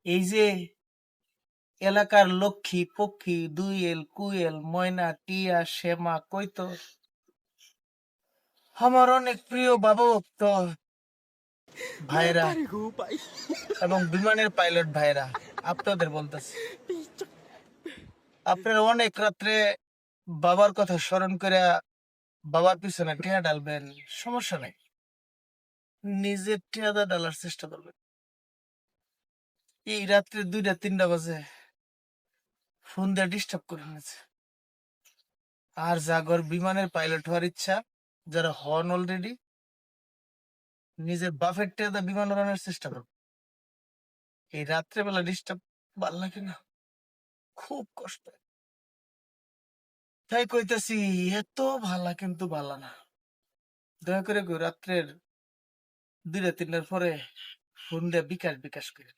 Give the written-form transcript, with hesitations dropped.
এই যে এলাকার লক্ষ্মী পক্ষী দুইয়েল কুয়েল ময়না টিয়া শ্যামা কৈতর আমার অনেক প্রিয় বাবুভক্ত ভাইরা এবং বিমানের পাইলট ভাইরা, আপনাদের বলতেছি, আপনারা অনেক রাত্রে বাবার কথা স্মরণ করে বাবার পিছনে টিয়া ডালবেন, সমস্যা নেই, নিজের টিয়াদা ডালার চেষ্টা করবেন। এই রাত্রে 2টা 3টা বাজে ফোন দিয়ে ডিস্টার্ব করে নিয়েছে। আর জাগর বিমানের পাইলট হওয়ার ইচ্ছা যারা হন অলরেডি, নিজের বাফের টিয়াদা বিমান উড়ানোর চেষ্টা করবে। এই রাত্রেবেলা ডিস্টার্ব ভাল লাগে না, খুব কষ্ট। তাই কইতেছি, এত ভালা কিন্তু ভালা না। দয়া করে রাত্রের 2টা 3টার পরে ফোন দিয়ে বিকাশ বিকাশ করে